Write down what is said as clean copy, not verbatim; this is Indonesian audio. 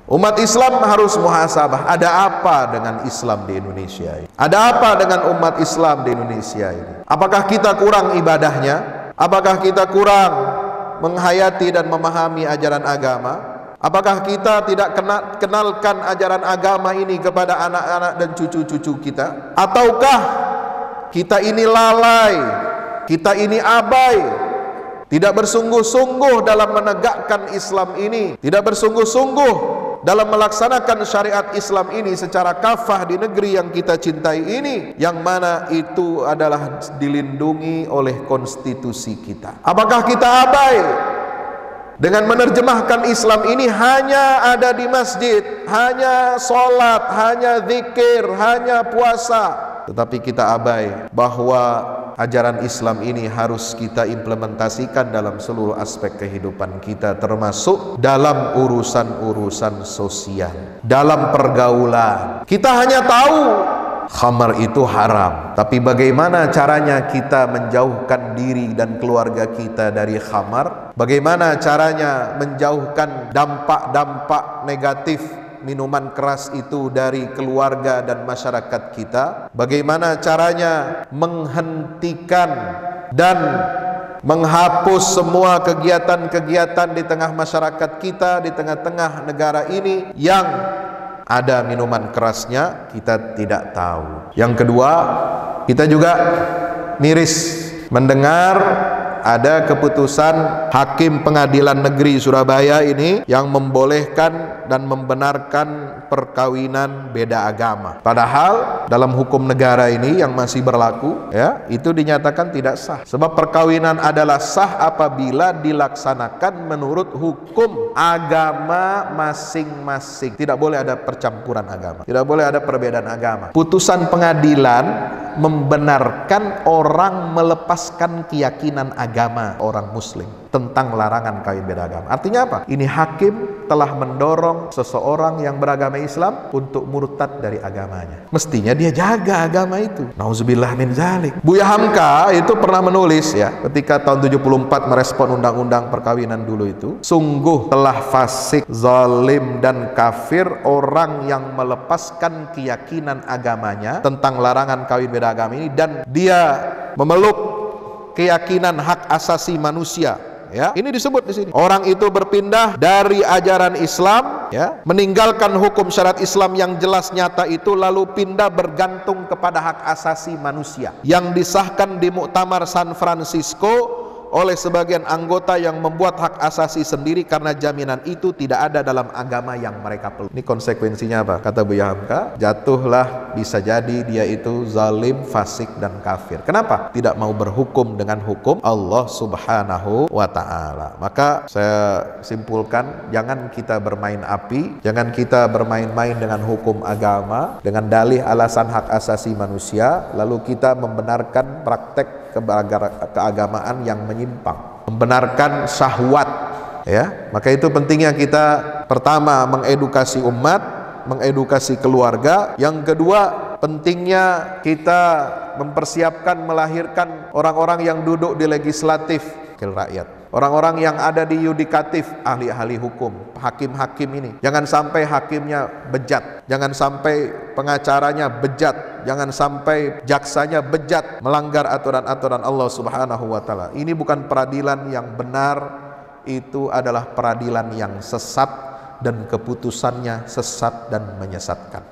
Umat Islam harus muhasabah. Ada apa dengan Islam di Indonesia ini? Ada apa dengan umat Islam di Indonesia ini? Apakah kita kurang ibadahnya? Apakah kita kurang menghayati dan memahami ajaran agama? Apakah kita tidak kenalkan ajaran agama ini kepada anak-anak dan cucu-cucu kita? Ataukah kita ini lalai, kita ini abai, tidak bersungguh-sungguh dalam menegakkan Islam ini, tidak bersungguh-sungguh dalam melaksanakan syariat Islam ini secara kafah di negeri yang kita cintai ini, yang mana itu adalah dilindungi oleh konstitusi kita? Apakah kita abai dengan menerjemahkan Islam ini hanya ada di masjid, hanya sholat, hanya zikir, hanya puasa, tetapi kita abai bahwa ajaran Islam ini harus kita implementasikan dalam seluruh aspek kehidupan kita, termasuk dalam urusan-urusan sosial, dalam pergaulan. Kita hanya tahu khamar itu haram, tapi bagaimana caranya kita menjauhkan diri dan keluarga kita dari khamar? Bagaimana caranya menjauhkan dampak-dampak negatif minuman keras itu dari keluarga dan masyarakat kita? Bagaimana caranya menghentikan dan menghapus semua kegiatan-kegiatan di tengah masyarakat kita, di tengah-tengah negara ini yang ada minuman kerasnya? Kita tidak tahu. Yang kedua, kita juga miris mendengar ada keputusan Hakim Pengadilan Negeri Surabaya ini yang membolehkan dan membenarkan perkawinan beda agama. Padahal dalam hukum negara ini yang masih berlaku, ya, itu dinyatakan tidak sah. Sebab perkawinan adalah sah apabila dilaksanakan menurut hukum agama masing-masing. Tidak boleh ada percampuran agama, tidak boleh ada perbedaan agama. Putusan pengadilan membenarkan orang melepaskan keyakinan agama orang muslim tentang larangan kawin beda agama. Artinya apa? Ini hakim telah mendorong seseorang yang beragama Islam untuk murtad dari agamanya. Mestinya dia jaga agama itu. Nauzubillah min zalik. Buya Hamka itu pernah menulis, ya, ketika tahun 74 merespon undang-undang perkawinan dulu itu, sungguh telah fasik, zalim dan kafir orang yang melepaskan keyakinan agamanya tentang larangan kawin beda agama ini dan dia memeluk keyakinan hak asasi manusia. Ya, ini disebut di sini. Orang itu berpindah dari ajaran Islam, ya, meninggalkan hukum syariat Islam yang jelas nyata itu, lalu pindah bergantung kepada hak asasi manusia yang disahkan di Muktamar San Francisco oleh sebagian anggota yang membuat hak asasi sendiri karena jaminan itu tidak ada dalam agama yang mereka peluk. Ini konsekuensinya apa? Kata Buya Hamka, jatuhlah bisa jadi dia itu zalim, fasik dan kafir. Kenapa? Tidak mau berhukum dengan hukum Allah Subhanahu wa ta'ala. Maka saya simpulkan, jangan kita bermain api, jangan kita bermain-main dengan hukum agama dengan dalih alasan hak asasi manusia, lalu kita membenarkan praktek keagamaan yang menyimpang, membenarkan syahwat, ya. Maka itu pentingnya kita pertama mengedukasi umat, mengedukasi keluarga. Yang kedua, pentingnya kita mempersiapkan melahirkan orang-orang yang duduk di legislatif, wakil rakyat, orang-orang yang ada di yudikatif, ahli-ahli hukum, hakim-hakim ini. Jangan sampai hakimnya bejat, jangan sampai pengacaranya bejat, jangan sampai jaksanya bejat, melanggar aturan-aturan Allah Subhanahu wa ta'ala. Ini bukan peradilan yang benar, itu adalah peradilan yang sesat dan keputusannya sesat dan menyesatkan.